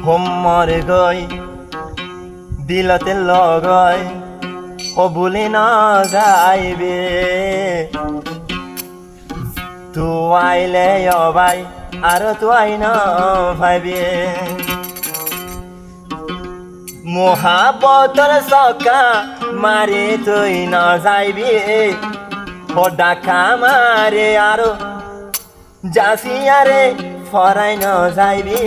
Homer গই দিলতে লগয় ও ভুলে না যাইবে তু আইলে অবাই আর তু আই না ভাইবে মোহাবতর সকা মারে তুই না যাইবি ও ডাকা মারে আরো যাসি আরে ফরাই না যাইবি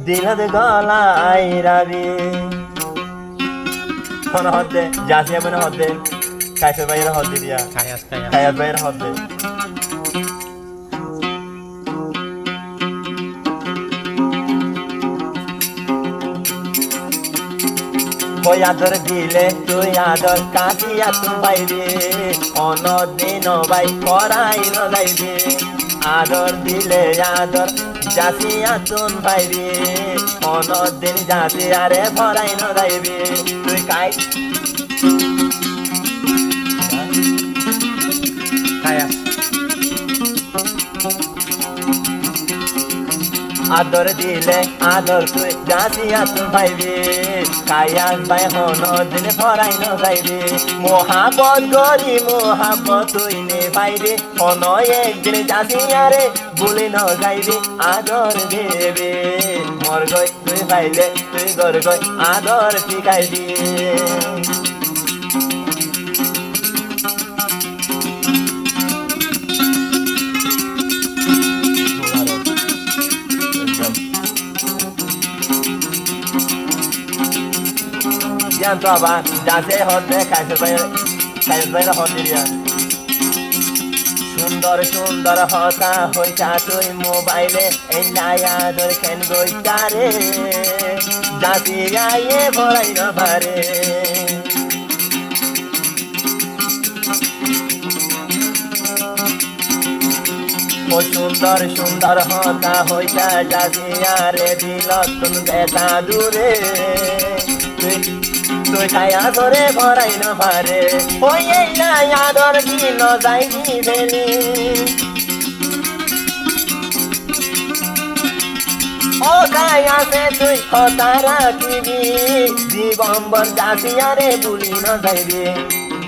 দিলত গলাই রাবি কোন হদ্দে যাসি মনে হদ্দে কাইফে বাইরে হদ্দে দিয়া খায়াত বাইরে হদ্দে ওই আদর দিলে তুই আদর কাঁদিয়া তুই পাইবে অনদিন ভাই করাই নজাইবে আদর দিলে আদর যাসিয়া তুন পাইবে অনদিন যাসি আরে ভরাই নজাইবে তুই কাই আদর দিলে আদর তুই যাসিয়া তুই পাইবে কায়াস ভাই হন দিন ফরাই ন যাইবে মোহাবত গরি মোহাবত তুই নে পাইবে হন একদিন যাসিয়া রে ভুলে ন যাইবে আদর দেবে মর গই তুই পাইলে তুই গর গই আদর শিখাইবি তো আবার যাতে হতে খাইছে বাইরে হতে দিয়া সুন্দর সুন্দর হতা হইতা তুই মোবাইলে এই নায়া ধরে কেন গইতারে যাতে আইয়ে ভরাই না পারে ও সুন্দর সুন্দর হতা হইতা যাতে আরে দিল তুন বেতা দূরে তুই ছায়া ধরে ভরাই না পারে ওই এই নায়া ধর দিল যাইনি বেলি ও কায়াসে তুই হতা রাখিবি জীবম্বর যাসিয়ারে ভুলি না যাইবি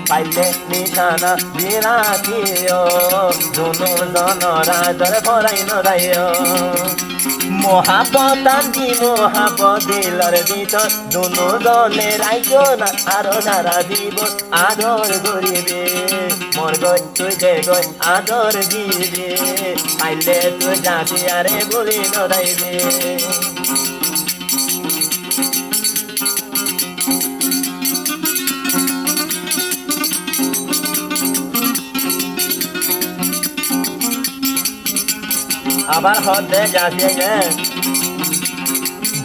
পাইলে নিশানা বিরাখিও দুনো জনরা ধরে ভরাই না যাইও মোহাবত আনবি মোহাবত দিলর ভিতর দুনো দলে রাইজো না আরো সারা জীবন আদর করিবে মর গই তুই যে গই আদর দিবে পাইলে তুই যাবি আরে বলি নড়াইবে আবার হদে যাসি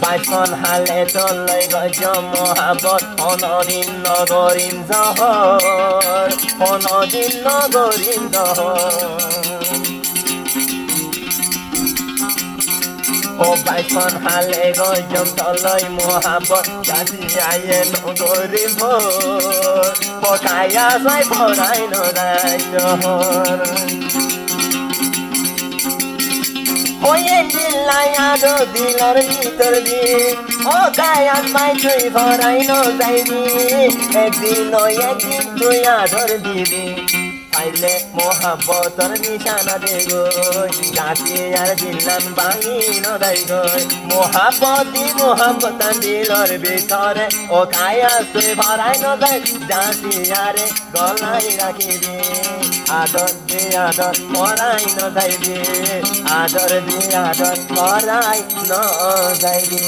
বাইফন হালে তলৈ গজ মহাবত অনদিন নগরিম জহর অনদিন নগরিম জহর ও বাইফন হালে গজ তলৈ মহাবত যাসি আয়ে নগরিম ভোর পকায়া যাই ভরাই নদাই জহর ওয়ে দিলায়া দো দিলর ভিতর দি ও কায়াস ভাই তুই ভরাই ন যাইবি একদিন তুই আদর দিবি পাইলে মোহাবতর নিশানা দে গই যাতে আর দিলান ভাঙি ন দাই গই মোহাবত দিলর ভিতরে ও কায়াস তুই ভরাই ন যাই যাতে আরে গলাই রাখিবি আদর দে আদর ভরাই ন যাইবি আদর দে আদর ভরাই ন যাইবি